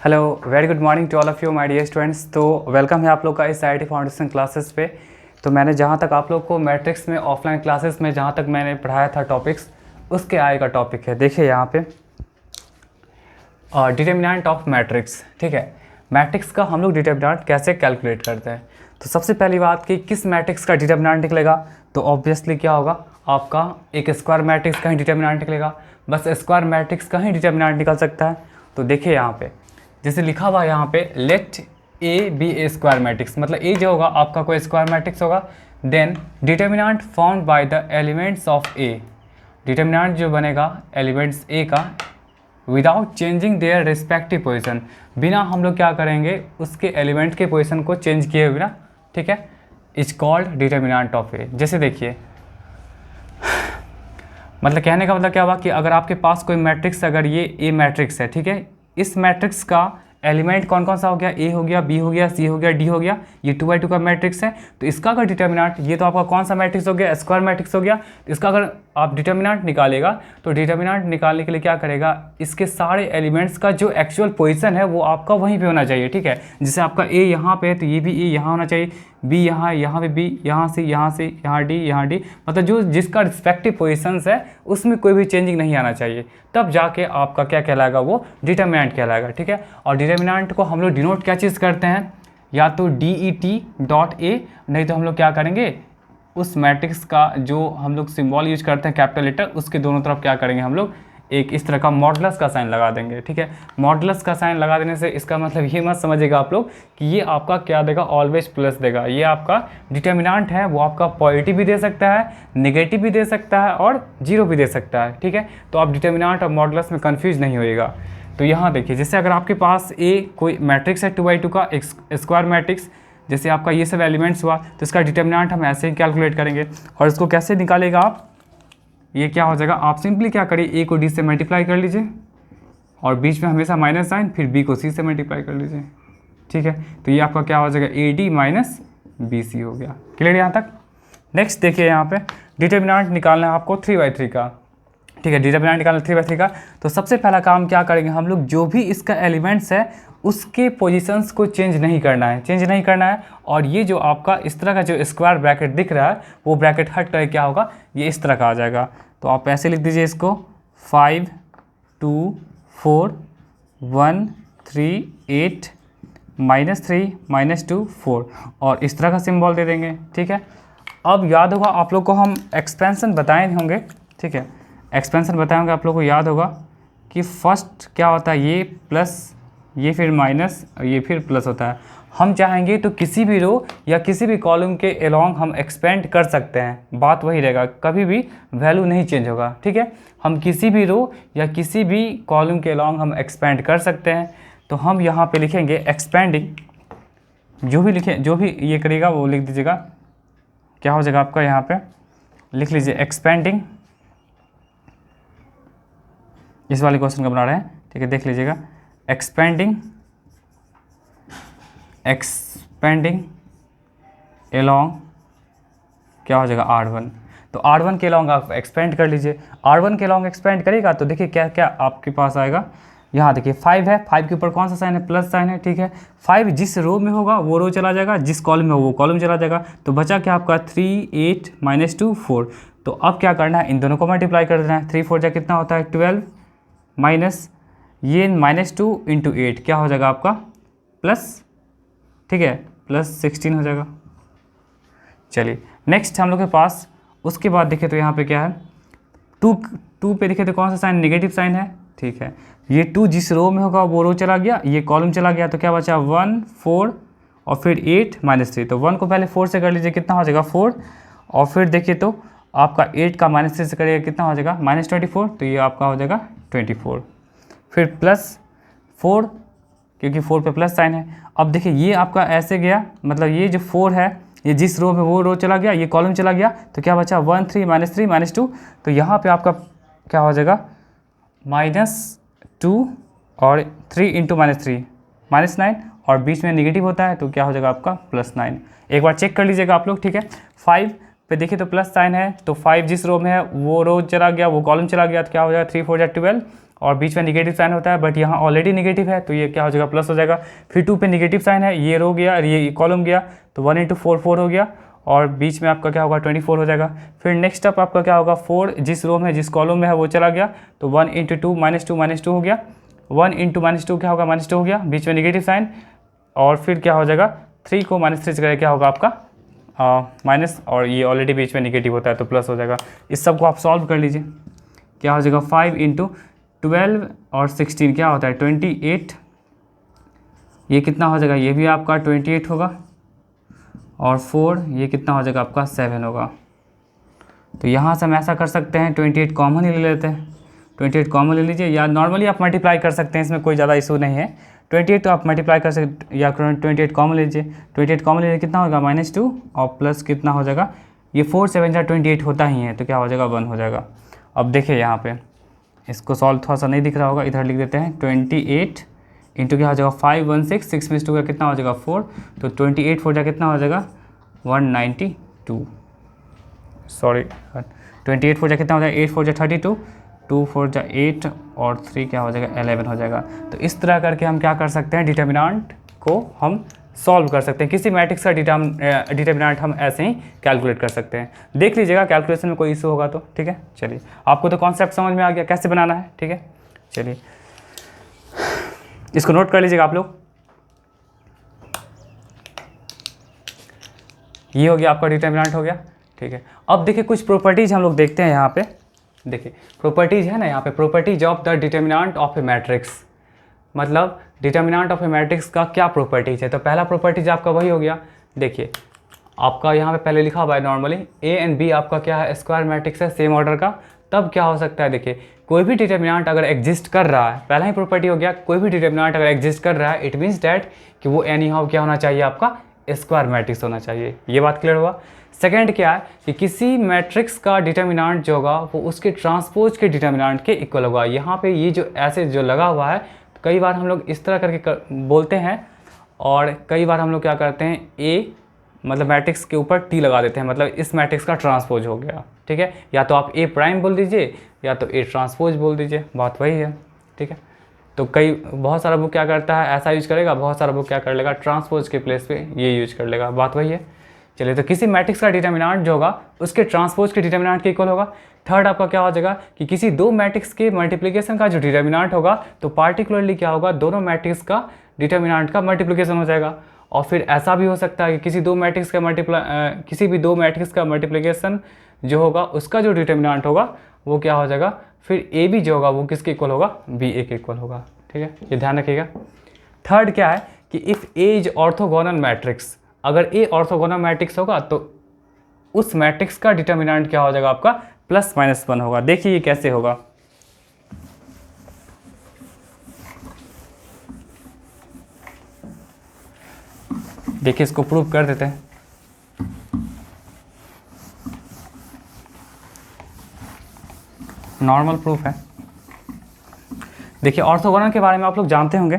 Hello, very good morning to all of you my dear students. तो welcome है आप लोग का इस आई फाउंडेशन क्लासेस पे। तो मैंने जहाँ तक आप लोग को मैट्रिक्स में ऑफलाइन क्लासेस में जहाँ तक मैंने पढ़ाया था टॉपिक्स, उसके आगे का टॉपिक है। देखिए यहाँ पे डिटर्मिनेंट ऑफ मैट्रिक्स। ठीक है, मैट्रिक्स का हम लोग डिटर्मिनेंट कैसे कैलकुलेट करते हैं। तो सबसे पहली बात कि किस मैट्रिक्स का डिटर्मिनेंट निकलेगा, तो ऑब्वियसली क्या होगा, आपका एक स्क्वायर मैट्रिक्स का ही डिटर्मिनेंट निकलेगा। बस स्क्वायर मैट्रिक्स का ही डिटर्मिनेंट निकल सकता है। तो देखिए यहाँ पे जैसे लिखा हुआ है यहाँ पे, let A B a square matrix, मतलब ए जो होगा आपका कोई स्क्वायर मैट्रिक्स होगा। Then determinant found by the elements of A, determinant जो बनेगा एलिमेंट्स ए का without changing their respective position, बिना हम लोग क्या करेंगे उसके एलिमेंट के पोजीशन को चेंज किए बिना। ठीक है, इज कॉल्ड डिटर्मिनेंट ऑफ ए। जैसे देखिए मतलब कहने का मतलब क्या हुआ कि अगर आपके पास कोई मैट्रिक्स, अगर ये ए मैट्रिक्स है, ठीक है, इस मैट्रिक्स का एलिमेंट कौन कौन सा हो गया, ए हो गया, बी हो गया, सी हो गया, डी हो गया, ये 2x2 का मैट्रिक्स है। तो इसका अगर डिटर्मिनेंट, ये तो आपका कौन सा मैट्रिक्स हो गया, स्क्वायर मैट्रिक्स हो गया। तो इसका अगर आप डिटर्मिनेंट निकालेगा तो डिटर्मिनेंट निकालने के लिए क्या करेगा, इसके सारे एलिमेंट्स का जो एक्चुअल पोजीशन है वो आपका वहीं पे होना चाहिए। ठीक है, जैसे आपका ए यहाँ पे है तो ये भी ए यहाँ होना चाहिए, बी यहाँ, यहाँ पे बी, यहाँ से यहाँ डी, यहाँ डी, मतलब जो जिसका रिस्पेक्टिव पोजीशंस है उसमें कोई भी चेंजिंग नहीं आना चाहिए। तब जाके आपका क्या कहलाएगा, वो डिटर्मिनेंट कहलाएगा। ठीक है, और डिटर्मिनेंट को हम लोग डिनोट क्या चीज़ करते हैं, या तो D E T dot A, नहीं तो हम लोग क्या करेंगे उस मैट्रिक्स का जो हम लोग सिंबल यूज करते हैं कैपिटल लेटर, उसके दोनों तरफ क्या करेंगे हम लोग एक इस तरह का मॉडुलस का साइन लगा देंगे। ठीक है, मॉडुलस का साइन लगा देने से इसका मतलब ये मत समझिएगा आप लोग कि ये आपका क्या देगा, ऑलवेज प्लस देगा। ये आपका डिटर्मिनेंट है, वो आपका पॉजिटिव भी दे सकता है, नेगेटिव भी दे सकता है और जीरो भी दे सकता है। ठीक है, तो आप डिटर्मिनेंट और मॉडुलस में कन्फ्यूज नहीं होइएगा। तो यहाँ देखिए, जैसे अगर आपके पास ए कोई मैट्रिक्स है 2x2 का स्क्वायर मैट्रिक्स, जैसे आपका ये सब एलिमेंट्स हुआ, तो इसका डिटर्मिनेंट हम ऐसे ही कैलकुलेट करेंगे। और इसको कैसे निकालेगा आप, ये क्या हो जाएगा, आप सिंपली क्या करिए, ए को डी से मल्टीप्लाई कर लीजिए और बीच में हमेशा माइनस साइन, फिर बी को सी से मल्टीप्लाई कर लीजिए। ठीक है, तो ये आपका क्या हो जाएगा, A D minus B C हो गया। क्लियर यहाँ तक। नेक्स्ट देखिए यहाँ पे डिटर्मिनेंट निकालना है आपको 3/3 का। ठीक है, डिटर्मिनेंट निकालना 3/3 का। तो सबसे पहला काम क्या करेंगे हम लोग, जो भी इसका एलिमेंट्स है उसके पोजीशंस को चेंज नहीं करना है। और ये जो आपका इस तरह का जो स्क्वायर ब्रैकेट दिख रहा है वो ब्रैकेट हट कर क्या होगा, ये इस तरह का आ जाएगा। तो आप ऐसे लिख दीजिए इसको 5 2 4 1 3 8 -3 -2 4, और इस तरह का सिंबल दे देंगे। ठीक है, अब याद होगा आप लोग को हम एक्सपेंशन बताए होंगे। ठीक है, एक्सपेंशन बताए होंगे आप लोग को याद होगा कि फर्स्ट क्या होता है, ये प्लस, ये फिर माइनस और ये फिर प्लस होता है। हम चाहेंगे तो किसी भी रो या किसी भी कॉलम के अलोंग हम एक्सपेंड कर सकते हैं, बात वही रहेगा, कभी भी वैल्यू नहीं चेंज होगा। ठीक है, हम किसी भी रो या किसी भी कॉलम के अलोंग हम एक्सपेंड कर सकते हैं। तो हम यहाँ पे लिखेंगे एक्सपेंडिंग, जो भी ये करेगा वो लिख दीजिएगा, क्या हो जाएगा आपका, यहाँ पे लिख लीजिए एक्सपेंडिंग। इस वाले क्वेश्चन का बना रहे हैं। ठीक है, देख लीजिएगा, एक्सपेंडिंग एलोंग क्या हो जाएगा, R1। तो R1 के अलोंग आप एक्सपेंड कर लीजिए। R1 के अलोंग एक्सपेंड करेगा तो देखिए क्या क्या आपके पास आएगा। यहाँ देखिए 5 है, 5 के ऊपर कौन सा साइन है, प्लस साइन है। ठीक है, 5 जिस रो में होगा वो रो चला जाएगा, जिस कॉलम में हो वो कॉलम चला जाएगा। तो बचा क्या आपका 3 8 -2 4। तो अब क्या करना है, इन दोनों को मल्टीप्लाई कर देना है। 3 4 जा कितना होता है 12, माइनस ये -2 × 8 क्या हो जाएगा आपका प्लस, ठीक है, +16 हो जाएगा। चलिए नेक्स्ट हम लोग के पास, उसके बाद देखें तो यहाँ पे क्या है, 2 पे देखें तो कौन सा साइन, नेगेटिव साइन है। ठीक है, ये 2 जिस रो में होगा वो रो चला गया, ये कॉलम चला गया, तो क्या बचा 1 4 और फिर 8 -3। तो 1 को पहले 4 से कर लीजिए, कितना हो जाएगा 4, और फिर देखिए तो आपका 8 का -3 से करिएगा, कितना हो जाएगा -24। तो ये आपका हो जाएगा 24, फिर +4 क्योंकि 4 पे प्लस साइन है। अब देखिए ये आपका ऐसे गया, मतलब ये जो 4 है ये जिस रो में वो रो चला गया, ये कॉलम चला गया, तो क्या बचा 1 3 -3 -2। तो यहाँ पे आपका क्या हो जाएगा -2 और 3 × -3 -9, और बीच में नेगेटिव होता है तो क्या हो जाएगा आपका +9। एक बार चेक कर लीजिएगा आप लोग। ठीक है, 5 फिर देखिए तो प्लस साइन है, तो 5 जिस रो में है वो रो चला गया, वो कॉलम चला गया, तो क्या हो जाएगा 3 4 12, और बीच में निगेटिव साइन होता है, बट यहाँ ऑलरेडी निगेटिव है तो ये क्या हो जाएगा प्लस हो जाएगा। फिर 2 पे निगेटिव साइन है, ये रो गया और ये कॉलम गया, तो 1 × 4 4 हो गया, और बीच में आपका क्या होगा 24 हो जाएगा। फिर नेक्स्ट स्टेप आपका क्या होगा 4 जिस रो में जिस कॉलम में है वो चला गया, तो 1 × 2 -2 हो गया, 1 × -2 क्या होगा -2 हो गया, बीच में निगेटिव साइन, और फिर क्या हो जाएगा 3 को -3 से करें क्या होगा आपका माइनस, और ये ऑलरेडी बीच में निगेटिव होता है तो प्लस हो जाएगा। इस सब को आप सॉल्व कर लीजिए, क्या हो जाएगा 5 × 12 और 16 क्या होता है 28, ये कितना हो जाएगा, ये भी आपका 28 होगा, और 4 ये कितना हो जाएगा आपका 7 होगा। तो यहाँ से हम ऐसा कर सकते हैं 28 कॉमन ही ले लेते हैं, 28 कॉमन ले लीजिए, या नॉर्मली आप मल्टीप्लाई कर सकते हैं, इसमें कोई ज़्यादा इशू नहीं है। 28 तो आप मल्टीप्लाई कर सकते, या 28 कॉमन लीजिए, 28 कॉमन लीजिए कितना होगा -2, और प्लस कितना हो जाएगा, ये 4 7 28 होता ही है, तो क्या हो जाएगा 1 हो जाएगा। अब देखिए यहाँ पे इसको सॉल्व थोड़ा सा नहीं दिख रहा होगा, इधर लिख देते हैं 28 इंटू क्या हो जाएगा 5 1 6 6 में 2 का कितना हो जाएगा 4, तो 28 4 जा कितना हो जाएगा 192, सॉरी 28 4 जा कितना हो जाएगा 8 4 जा 32, 2 4 जा 8, और 3 क्या हो जाएगा 11 हो जाएगा। तो इस तरह करके हम क्या कर सकते हैं, डिटर्मिनेंट को हम सॉल्व कर सकते हैं, किसी मैट्रिक्स का डिटर्मिनेंट हम ऐसे ही कैलकुलेट कर सकते हैं। देख लीजिएगा कैलकुलेशन में कोई इशू होगा तो, ठीक है। चलिए आपको तो कॉन्सेप्ट समझ में आ गया कैसे बनाना है, ठीक है। चलिए इसको नोट कर लीजिएगा आप लोग, ये हो गया आपका डिटर्मिनेंट हो गया, ठीक है। अब देखिए कुछ प्रॉपर्टीज हम लोग देखते हैं यहाँ पे, देखिए प्रॉपर्टीज है ना यहाँ पे, properties of the determinant of A matrix, मतलब डिटर्मिनेंट ऑफ ए मैट्रिक्स का क्या प्रॉपर्टीज है। तो पहला प्रॉपर्टीज आपका वही हो गया, देखिए आपका यहाँ पे पहले लिखा हुआ है नॉर्मली ए एंड बी आपका क्या है स्क्वायर मैट्रिक्स है सेम ऑर्डर का, तब क्या हो सकता है, देखिए कोई भी डिटर्मिनेंट अगर एग्जिस्ट कर रहा है, पहला ही प्रॉपर्टी हो गया, कोई भी डिटर्मिनेंट अगर एग्जिस्ट कर रहा है इट मीन्स डैट कि वो एनी हाउ क्या होना चाहिए आपका स्क्वायर मैट्रिक्स होना चाहिए, ये बात क्लियर हुआ। सेकंड क्या है कि किसी मैट्रिक्स का डिटर्मिनेंट जो होगा वो उसके ट्रांसपोज के डिटर्मिनेंट के इक्वल होगा। यहाँ पे ये जो ऐसे जो लगा हुआ है, कई बार हम लोग इस तरह करके बोलते हैं, और कई बार हम लोग क्या करते हैं ए मतलब मैट्रिक्स के ऊपर टी लगा देते हैं, मतलब इस मैट्रिक्स का ट्रांसपोज हो गया, ठीक है। या तो आप ए प्राइम बोल दीजिए या तो ए ट्रांसपोज बोल दीजिए, बात वही है, ठीक है। तो बहुत सारा बुक क्या करता है ऐसा यूज करेगा, बहुत सारा बुक क्या कर लेगा ट्रांसपोज के प्लेस पे ये यूज कर लेगा, बात वही है। चलिए तो किसी मैट्रिक्स का डिटर्मिनेंट जो होगा उसके ट्रांसपोज के डिटर्मिनेंट के इक्वल होगा। थर्ड आपका क्या हो जाएगा कि किसी दो मैट्रिक्स के मल्टीप्लिकेशन का जो डिटर्मिनेंट होगा तो पार्टिकुलरली क्या होगा दोनों मैट्रिक्स का डिटर्मिनेंट का मल्टीप्लिकेशन हो जाएगा। और फिर ऐसा भी हो सकता है कि किसी भी दो मैट्रिक्स का मल्टीप्लिकेशन जो होगा उसका जो डिटर्मिनेंट होगा वो क्या हो जाएगा, फिर ए बी जो होगा वो किसके इक्वल होगा, बी ए के इक्वल होगा, ठीक है, ये ध्यान रखिएगा। थर्ड क्या है कि if A is orthogonal matrix, अगर ए ऑर्थोगोनल मैट्रिक्स होगा तो उस मैट्रिक्स का डिटर्मिनेंट क्या हो जाएगा आपका +-1 होगा। देखिए ये कैसे होगा, देखिए इसको प्रूव कर देते हैं। नॉर्मल प्रूफ है। देखिए ऑर्थोगोनल के बारे में आप लोग जानते होंगे,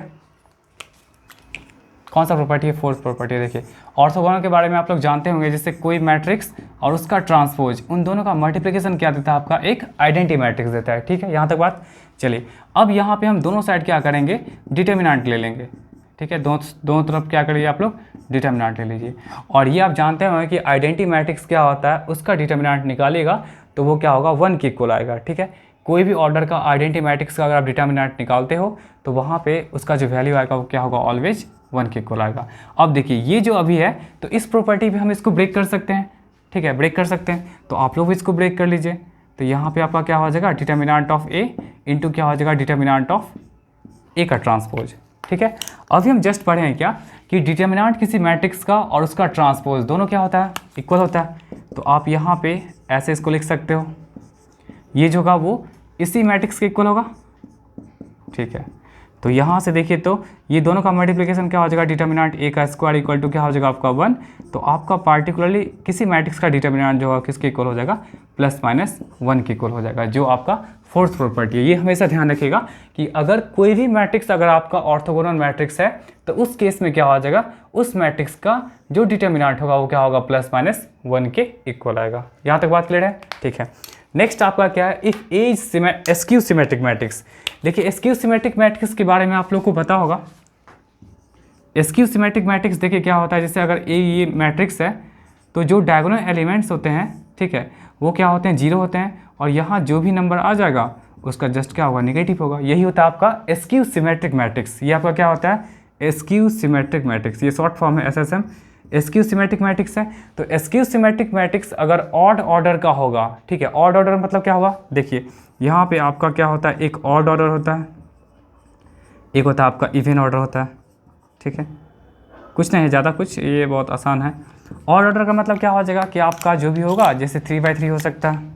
कौन सा प्रॉपर्टी है, फोर्थ प्रॉपर्टी है। देखिए ऑर्थोगोनल के बारे में आप लोग जानते होंगे, जैसे कोई मैट्रिक्स और उसका ट्रांसपोज उन दोनों का मल्टीप्लिकेशन क्या देता है आपका, एक आइडेंटिटी मैट्रिक्स देता है, ठीक है, यहाँ तक बात। चलिए अब यहाँ पे हम दोनों साइड क्या करेंगे, डिटर्मिनेंट ले लेंगे, ठीक है, दोनों तरफ क्या करिए आप लोग डिटर्मिनेंट ले लीजिए। और ये आप जानते होंगे कि आइडेंटिटी मैट्रिक्स क्या होता है, उसका डिटर्मिनेंट निकालिएगा तो वो क्या होगा 1 के इक्वल आएगा, ठीक है। कोई भी ऑर्डर का आइडेंटिटी मैट्रिक्स का अगर आप डिटर्मिनेंट निकालते हो तो वहाँ पे उसका जो वैल्यू आएगा वो क्या होगा, ऑलवेज 1 के इक्वल आएगा। अब देखिए ये जो अभी है तो इस प्रॉपर्टी पे हम इसको ब्रेक कर सकते हैं, ठीक है, ब्रेक कर सकते हैं, तो आप लोग भी इसको ब्रेक कर लीजिए। तो यहाँ पे आपका क्या हो जाएगा, डिटर्मिनेंट ऑफ ए इंटू क्या हो जाएगा, डिटर्मिनेंट ऑफ ए का ट्रांसपोज, ठीक है। अभी हम जस्ट पढ़े हैं क्या कि डिटर्मिनेंट किसी मैट्रिक्स का और उसका ट्रांसपोज दोनों क्या होता है, इक्वल होता है। तो आप यहाँ पे ऐसे इसको लिख सकते हो, ये जो होगा वो इसी मैट्रिक्स के इक्वल होगा, ठीक है। तो यहाँ से देखिए तो ये दोनों का मल्टीप्लिकेशन क्या हो जाएगा, डिटर्मिनेंट ए का स्क्वायर इक्वल टू क्या हो जाएगा आपका 1। तो आपका पार्टिकुलरली किसी मैट्रिक्स का डिटर्मिनेंट जो है किसके इक्वल हो जाएगा, प्लस माइनस 1 के इक्वल हो जाएगा, जो आपका फोर्थ प्रॉपर्टी है। ये हमेशा ध्यान रखिएगा कि अगर कोई भी मैट्रिक्स अगर आपका ऑर्थोगोनल मैट्रिक्स है तो उस केस में क्या हो जाएगा, उस मैट्रिक्स का जो डिटर्मिनेंट होगा वो क्या होगा, प्लस माइनस 1 के इक्वल आएगा। यहाँ तक बात क्लियर है, ठीक है। नेक्स्ट आपका क्या है, if A askew symmetric matrix. देखिए एस्क्यू सिमेट्रिक मैट्रिक्स के बारे में आप लोग को पता होगा। एस्क्यू सिमेट्रिक मैट्रिक्स देखिए क्या होता है, जैसे अगर ए ये मैट्रिक्स है तो जो डायगोनल एलिमेंट्स होते हैं, ठीक है, वो क्या होते हैं, 0 होते हैं, और यहाँ जो भी नंबर आ जाएगा उसका जस्ट क्या होगा, नेगेटिव होगा। यही होता है आपका एस्क्यू सिमेट्रिक मैट्रिक्स। ये आपका क्या होता है, एस्क्यू सिमेट्रिक मैट्रिक्स, ये शॉर्ट फॉर्म है SSM, एस्क्यू सिमेट्रिक मैट्रिक्स है। तो एस्क्यू सिमेट्रिक मैट्रिक्स अगर ऑड ऑर्डर का होगा, ठीक है, ऑड ऑर्डर मतलब क्या होगा, देखिए यहाँ पे आपका क्या होता है, एक ऑड ऑर्डर होता है, एक होता है आपका इवन ऑर्डर होता है, ठीक है, कुछ नहीं है ज़्यादा कुछ, ये बहुत आसान है। ऑड ऑर्डर का मतलब क्या हो जाएगा कि आपका जो भी होगा, जैसे 3/3 हो सकता है,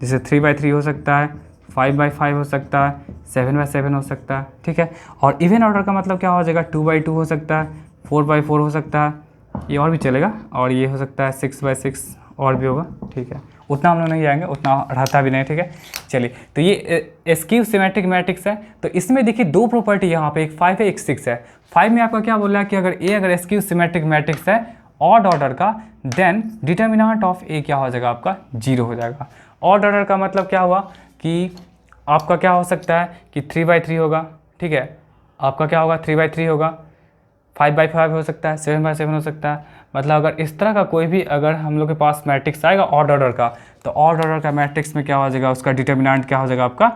जैसे 3/3 हो सकता है, 5/5 हो सकता है, 7/7 हो सकता है, ठीक है। और इवन ऑर्डर का मतलब क्या हो जाएगा, 2/2 हो सकता है, 4/4 हो सकता है, ये और भी चलेगा, और ये हो सकता है 6/6 और भी होगा, ठीक है। उतना हम लोग नहीं जाएंगे, उतना रहता भी नहीं, ठीक है। चलिए, तो ये एस्क्यू सिमेट्रिक मैट्रिक्स है। तो इसमें देखिए दो प्रॉपर्टी यहाँ पे, एक 5 है, एक 6 है। 5 में आपका क्या बोल रहा है कि अगर एस्क्यू सिमेट्रिक मैट्रिक्स है ऑड ऑर्डर का, देन डिटर्मिनेंट ऑफ ए क्या हो जाएगा, आपका 0 हो जाएगा। ऑड ऑर्डर का मतलब क्या हुआ कि आपका क्या हो सकता है कि 3/3 होगा, ठीक है, आपका क्या होगा, 3/3 होगा, 5/5 हो सकता है, 7/7 हो सकता है। मतलब अगर इस तरह का कोई भी अगर हम लोग के पास मैट्रिक्स आएगा ऑड ऑर्डर का, तो ऑड ऑर्डर का मैट्रिक्स में क्या हो जाएगा, उसका डिटर्मिनेंट क्या हो जाएगा, आपका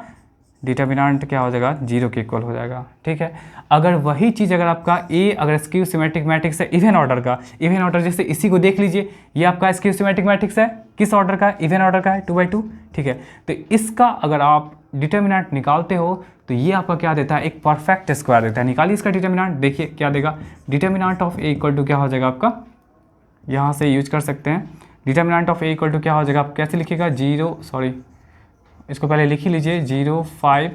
डिटर्मिनेंट क्या हो जाएगा, 0 के इक्वल हो जाएगा, ठीक है। अगर वही चीज़ अगर आपका ए अगर स्क्यू सिमेट्रिक मैट्रिक्स है इवन ऑर्डर का, इवन ऑर्डर जैसे इसी को देख लीजिए, ये आपका स्क्यू सिमेट्रिक मैट्रिक्स है, किस ऑर्डर का है, इवन ऑर्डर का है, 2/2, ठीक है। तो इसका अगर आप डिटर्मिनेंट निकालते हो तो ये आपका क्या देता है, एक परफेक्ट स्क्वायर देता है। निकालिए इसका डिटर्मिनेंट, देखिए क्या देगा, determinant of A equal to क्या हो जाएगा आपका, यहाँ से यूज कर सकते हैं, determinant of A equal to क्या हो जाएगा, आप कैसे लिखिएगा, 0 सॉरी इसको पहले लिख ही लीजिए, 0 5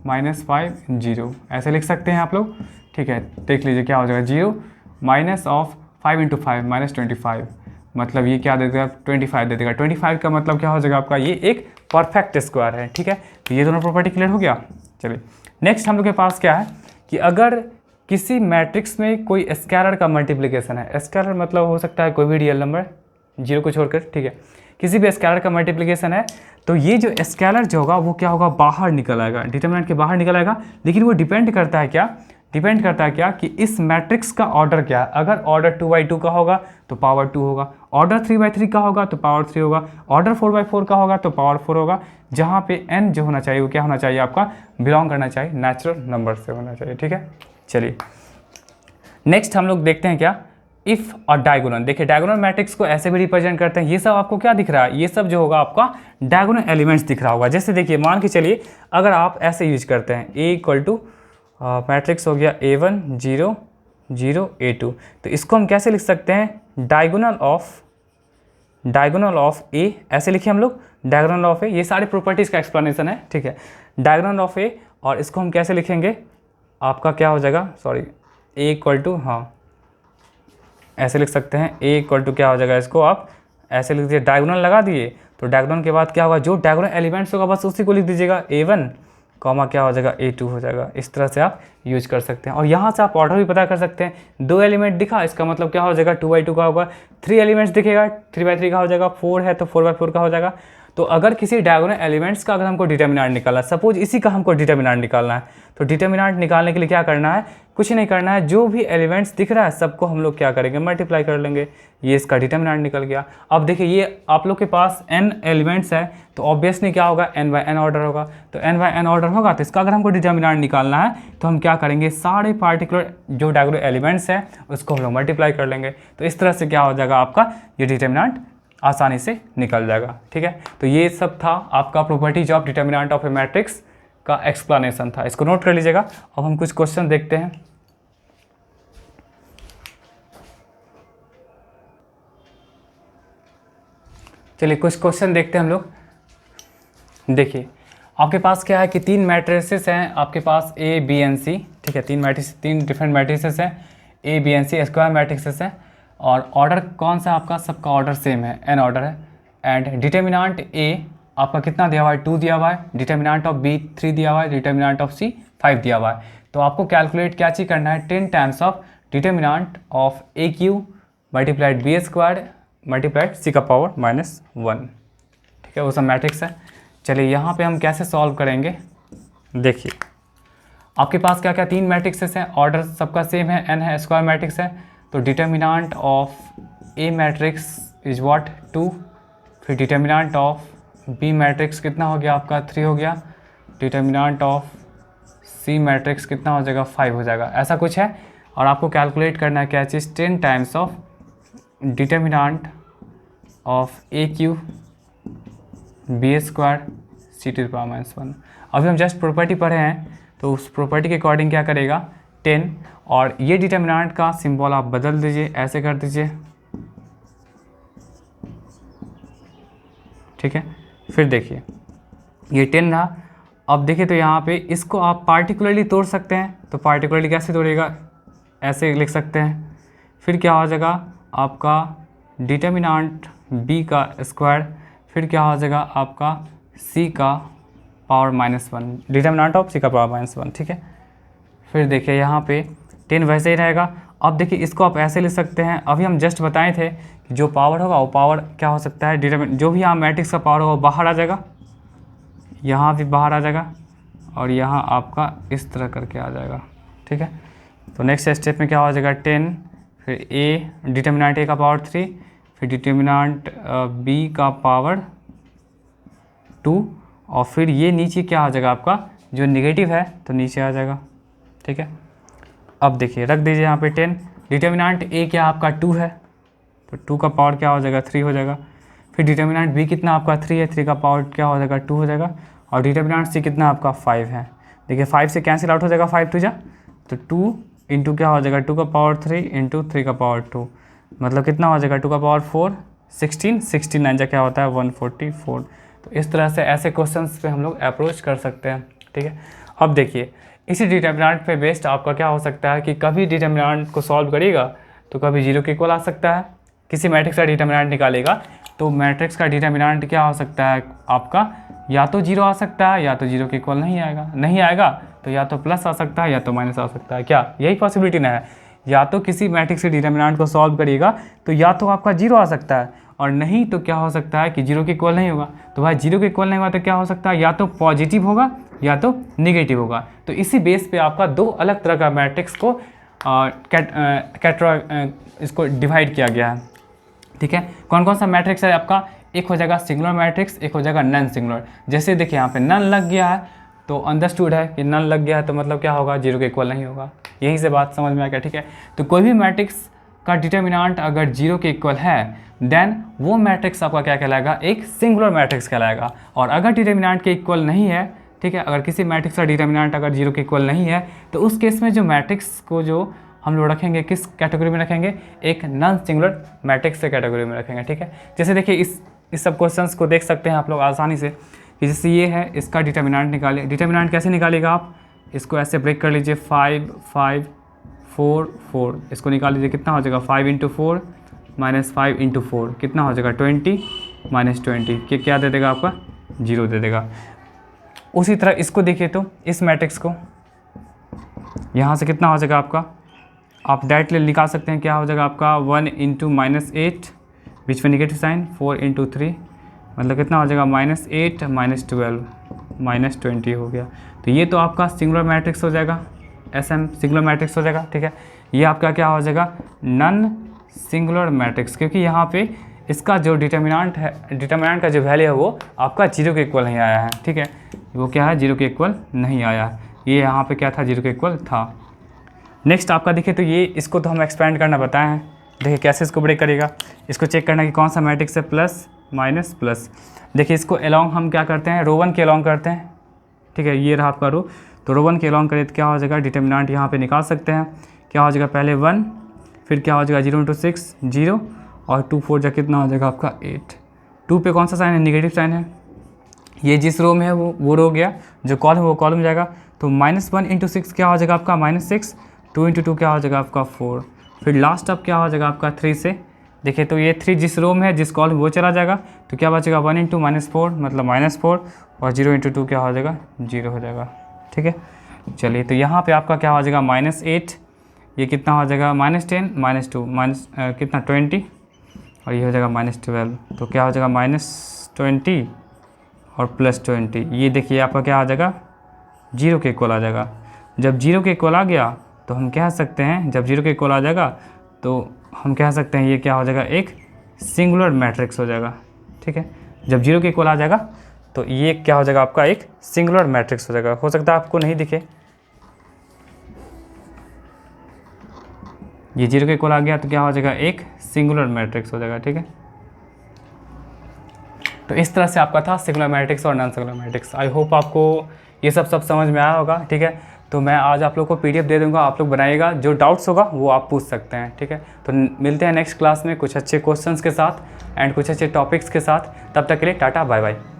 -5 0 ऐसे लिख सकते हैं आप लोग, ठीक है। देख लीजिए क्या हो जाएगा, 0 माइनस ऑफ 5 × 5 -25, मतलब ये क्या दे देगा, 25 दे देगा। 25 का मतलब क्या हो जाएगा आपका, ये एक परफेक्ट स्क्वायर है, ठीक है। तो ये दोनों प्रॉपर्टी क्लियर हो गया। चलिए नेक्स्ट हम लोग के पास क्या है कि अगर किसी मैट्रिक्स में कोई स्केलर का मल्टीप्लिकेशन है, स्केलर मतलब हो सकता है कोई भी रियल नंबर 0 को छोड़कर, ठीक है, किसी भी स्केलर का मल्टीप्लिकेशन है, तो ये जो स्केलर जो होगा वो क्या होगा, बाहर निकल आएगा, डिटर्मिनेंट के बाहर निकल आएगा। लेकिन वो डिपेंड करता है क्या, डिपेंड करता है क्या कि इस मैट्रिक्स का ऑर्डर क्या है। अगर ऑर्डर 2/2 का होगा तो पावर 2 होगा, ऑर्डर 3/3 का होगा तो पावर 3 होगा, ऑर्डर 4/4 का होगा तो पावर 4 होगा। जहाँ पे n जो होना चाहिए वो क्या होना चाहिए, आपका बिलोंग करना चाहिए नेचुरल नंबर से होना चाहिए, ठीक है। चलिए नेक्स्ट हम लोग देखते हैं क्या, इफ और डायगोनल। देखिए डायगोनल मैट्रिक्स को ऐसे भी रिप्रेजेंट करते हैं। ये सब आपको क्या दिख रहा है, ये सब जो होगा आपका डायगोनल एलिमेंट्स दिख रहा होगा। जैसे देखिए मान के चलिए अगर आप ऐसे यूज करते हैं, ए इक्वल टू मैट्रिक्स हो गया A1 0 0 A2, तो इसको हम कैसे लिख सकते हैं, डायगोनल ऑफ ए, ऐसे लिखिए हम लोग, डायगोनल ऑफ ए। ये सारी प्रॉपर्टीज़ का एक्सप्लेनेशन है, ठीक है, डायगोनल ऑफ ए। और इसको हम कैसे लिखेंगे, आपका क्या हो जाएगा, सॉरी ए इक्वल टू, हाँ ऐसे लिख सकते हैं, ए इक्वल टू क्या हो जाएगा, इसको आप ऐसे लिख दीजिए, डायगोनल लगा दिए तो डायगोनल के बाद क्या होगा, जो डायगोनल एलिमेंट्स होगा बस उसी को लिख दीजिएगा, A1 कॉमा क्या हो जाएगा, A2 हो जाएगा। इस तरह से आप यूज कर सकते हैं। और यहाँ से आप ऑर्डर भी पता कर सकते हैं। 2 एलिमेंट दिखा, इसका मतलब क्या हो जाएगा, 2/2 का होगा। 3 एलिमेंट्स दिखेगा, 3/3 का हो जाएगा। 4 है तो 4/4 का हो जाएगा। तो अगर किसी डायगोनल एलिमेंट्स का अगर हमको डिटर्मिनेंट निकालना है, सपोज इसी का हमको डिटर्मिनेंट निकालना है, तो डिटर्मिनेंट निकालने के लिए क्या करना है, कुछ नहीं करना है, जो भी एलिमेंट्स दिख रहा है सबको हम लोग क्या करेंगे, मल्टीप्लाई कर लेंगे। ये इसका डिटर्मिनेंट निकल गया। अब देखिए ये आप लोग के पास n एलिमेंट्स है तो ऑब्वियसली क्या होगा, n/n ऑर्डर होगा। तो n/n ऑर्डर होगा तो इसका अगर हमको डिटर्मिनेंट निकालना है तो हम क्या करेंगे, सारे पार्टिकुलर जो डायगोनल एलिमेंट्स हैं उसको हम लोग मल्टीप्लाई कर लेंगे। तो इस तरह से क्या हो जाएगा, आपका ये डिटर्मिनेंट आसानी से निकल जाएगा, ठीक है। तो ये सब था आपका properties of determinant of A matrix का एक्सप्लेनेशन था, इसको नोट कर लीजिएगा। अब हम कुछ क्वेश्चन देखते हैं। चलिए कुछ क्वेश्चन देखते हैं हम लोग। देखिए आपके पास क्या है कि तीन मैट्रिसेस हैं आपके पास ए बी एन सी, ठीक है, तीन डिफरेंट मैट्रिसेस हैं, A B and C square matrices हैं, और ऑर्डर कौन सा आपका, सबका ऑर्डर सेम है, एन ऑर्डर है। एंड डिटर्मिनेंट ए आपका कितना दिया हुआ है, 2 दिया हुआ है, डिटर्मिनेंट ऑफ बी 3 दिया हुआ है, डिटर्मिनेंट ऑफ सी 5 दिया हुआ है। तो आपको कैलकुलेट क्या चीज़ करना है, 10 times of determinant of A Q multiplied B squared multiplied C का पावर -1, ठीक है, वो सब मैट्रिक्स है। चलिए यहाँ पे हम कैसे सॉल्व करेंगे, देखिए आपके पास क्या क्या तीन मैट्रिक्सेस हैं, ऑर्डर सबका सेम है, एन है, स्क्वायर मैट्रिक्स है। तो determinant of A matrix is what 2, फिर डिटर्मिनेंट ऑफ बी मैट्रिक्स कितना हो गया आपका 3 हो गया, डिटर्मिनेंट ऑफ सी मैट्रिक्स कितना हो जाएगा 5 हो जाएगा, ऐसा कुछ है। और आपको कैलकुलेट करना है क्या चीज़, 10 times of determinant of A Q B square C to the power -1। अभी हम जस्ट प्रॉपर्टी पढ़े हैं, तो उस प्रॉपर्टी के अकॉर्डिंग क्या करेगा 10, और ये डिटर्मिनेंट का सिंबल आप बदल दीजिए, ऐसे कर दीजिए, ठीक है। फिर देखिए ये 10 रहा। अब देखिए तो यहाँ पे इसको आप पार्टिकुलरली तोड़ सकते हैं, तो पार्टिकुलरली कैसे तोड़ेगा, ऐसे लिख सकते हैं। फिर क्या हो जाएगा आपका डिटर्मिनेंट बी का स्क्वायर, फिर क्या हो जाएगा आपका सी का पावर -1, डिटर्मिनेंट ऑफ सी का पावर -1, ठीक है। फिर देखिए यहाँ पे 10 वैसे ही रहेगा। अब देखिए इसको आप ऐसे लिख सकते हैं, अभी हम जस्ट बताए थे कि जो पावर होगा वो पावर क्या हो सकता है, जो भी यहाँ मैट्रिक्स का पावर होगा वो बाहर आ जाएगा, यहाँ भी बाहर आ जाएगा, और यहाँ आपका इस तरह करके आ जाएगा, ठीक है। तो नेक्स्ट स्टेप में क्या हो जाएगा 10, फिर ए डिटर्मिनेंट ए का पावर 3, फिर डिटर्मिनेंट बी का पावर 2, और फिर ये नीचे क्या आ जाएगा आपका जो नेगेटिव है तो नीचे आ जाएगा, ठीक है। अब देखिए रख दीजिए यहाँ पे 10, डिटर्मिनेंट ए क्या आपका 2 है, तो 2 का पावर क्या हो जाएगा 3 हो जाएगा। फिर डिटर्मिनेंट बी कितना आपका 3 है, 3 का पावर क्या हो जाएगा 2 हो जाएगा, और डिटर्मिनेंट सी कितना आपका 5 है। देखिए 5 से कैंसिल आउट हो जाएगा, 5 2 जा, तो 2 इंटू क्या हो जाएगा 2 का पावर 3 इंटू 3 का पावर 2, मतलब कितना हो जाएगा 2 का पावर 4, 16, 69 जा क्या होता है 144। तो इस तरह से ऐसे क्वेश्चंस पे हम लोग अप्रोच कर सकते हैं, ठीक है। अब देखिए इसी डिटर्मिनेंट पे बेस्ड आपका क्या हो सकता है कि कभी डिटर्मिनेंट को सॉल्व करिएगा तो कभी 0 के इक्वल आ सकता है, किसी मैट्रिक्स का डिटर्मिनेंट निकालेगा तो मैट्रिक्स का डिटर्मिनेंट क्या हो सकता है आपका, या तो 0 आ सकता है या तो 0 के इक्वल नहीं आएगा तो या तो प्लस आ सकता है या तो माइनस आ सकता है, क्या यही पॉसिबिलिटी ना है। या तो किसी मैट्रिक्स के डिटर्मिनेंट को सॉल्व करिएगा तो या तो आपका 0 आ सकता है, और नहीं तो क्या हो सकता है कि 0 के इक्वल नहीं होगा। तो भाई 0 के इक्वल नहीं होगा तो क्या हो सकता है, या तो पॉजिटिव होगा या तो निगेटिव होगा। तो इसी बेस पे आपका दो अलग तरह का मैट्रिक्स को इसको डिवाइड किया गया है, ठीक है। कौन कौन सा मैट्रिक्स है आपका, एक हो जाएगा सिंगुलर मैट्रिक्स, एक हो जाएगा नॉन सिंगुलर। जैसे देखिए यहाँ पे नन लग गया है तो अंडरस्टूड है कि नन लग गया है तो मतलब क्या होगा 0 के इक्वल नहीं होगा, यही से बात समझ में आ गया, ठीक है। तो कोई भी मैट्रिक्स का डिटर्मिनेंट अगर 0 के इक्वल है देन वो मैट्रिक्स आपका क्या कहलाएगा, एक सिंगुलर मैट्रिक्स कहलाएगा। और अगर डिटर्मिनेंट के इक्वल नहीं है, ठीक है, अगर किसी मैट्रिक्स का डिटर्मिनेंट अगर 0 के इक्वल नहीं है तो उस केस में जो मैट्रिक्स को जो हम लोग रखेंगे किस कैटेगरी में रखेंगे, एक नॉन सिंगुलर मैट्रिक्स से कैटेगरी में रखेंगे, ठीक है। जैसे देखिए इस सब क्वेश्चंस को देख सकते हैं आप लोग आसानी से कि जैसे ये है, इसका डिटर्मिनेंट निकालिए। डिटर्मिनेंट कैसे निकालेगा आप, इसको ऐसे ब्रेक कर लीजिए, 5 5 4 4, इसको निकाल लीजिए, कितना हो जाएगा 5 × 4 -5 × 4 कितना हो जाएगा 20 -20 क्या दे देगा आपका 0 दे देगा। उसी तरह इसको देखिए तो इस मैट्रिक्स को यहाँ से कितना हो जाएगा आपका, आप डायरेक्टली निकाल सकते हैं, क्या हो जाएगा आपका 1 × -8 बीच में नेगेटिव साइन, 4 × 3 मतलब कितना हो जाएगा -8 -12 -20 हो गया। तो ये तो आपका सिंगुलर मैट्रिक्स हो जाएगा, SM सिंगुलर मैट्रिक्स हो जाएगा, ठीक है। ये आपका क्या हो जाएगा नॉन सिंगुलर मैट्रिक्स, क्योंकि यहाँ पे इसका जो डिटर्मिनेंट है, डिटर्मिनेंट का जो वैल्यू है वो आपका 0 के इक्वल नहीं आया है, ठीक है। वो क्या है 0 के इक्वल नहीं आया है, ये यहाँ पे क्या था 0 के इक्वल था। नेक्स्ट आपका देखिए तो ये इसको तो हम एक्सपेंड करना बताए हैं, देखिए कैसे इसको ब्रेक करेगा, इसको चेक करना कि कौन सा मैट्रिक्स है प्लस माइनस प्लस। देखिए इसको अलोंग हम क्या करते हैं, रो 1 के अलोंग करते हैं, ठीक है। ये रहा आपका रो, तो रो 1 के अलोंग करें तो क्या हो जाएगा, डिटर्मिनेंट यहाँ पे निकाल सकते हैं, क्या हो जाएगा पहले 1, फिर क्या हो जाएगा 0 × 6 0, और 2 4 जा कितना हो जाएगा आपका 8। 2 पे कौन सा साइन है, निगेटिव साइन है, ये जिस रो में है वो रो गया, जो कॉलम है वो कॉलम जाएगा। तो -1 × 6 क्या हो जाएगा आपका -6, 2 × 2 क्या हो जाएगा आपका 4, फिर लास्ट अब क्या हो जाएगा आपका 3 से। देखिए तो ये 3 जिस रो में है जिस कॉलम वो चला जाएगा, तो क्या बचेगा 1 × -4 मतलब -4, और 0 × 2 क्या हो जाएगा 0 हो जाएगा। ठीक है, चलिए तो यहाँ पे आपका क्या हो जाएगा -8, ये कितना हो जाएगा -10, -2 कितना 20, और ये हो जाएगा -12, तो क्या हो जाएगा -20 और +20। ये देखिए आपका क्या आ जाएगा 0 के इक्वल आ जाएगा। जब 0 के इक्वल आ गया तो हम कह सकते हैं, जब 0 के इक्वल आ जाएगा तो हम कह सकते हैं ये क्या हो जाएगा एक सिंगुलर मैट्रिक्स हो जाएगा। ठीक है, जब 0 के इक्वल आ जाएगा तो ये क्या हो जाएगा आपका एक सिंगुलर मैट्रिक्स हो जाएगा। हो सकता है आपको नहीं दिखे, ये 0 के इक्वल आ गया तो क्या हो जाएगा एक सिंगुलर मैट्रिक्स हो जाएगा। ठीक है, तो इस तरह से आपका था सिंगुलर मैट्रिक्स और non singular matrix. I hope आपको ये सब समझ में आया होगा। ठीक है, तो मैं आज आप लोग को PDF दे दूंगा, आप लोग बनाइएगा, जो डाउट्स होगा वो आप पूछ सकते हैं। ठीक है, तो मिलते हैं नेक्स्ट क्लास में कुछ अच्छे क्वेश्चंस के साथ एंड कुछ अच्छे टॉपिक्स के साथ। तब तक के लिए टाटा बाय बाय।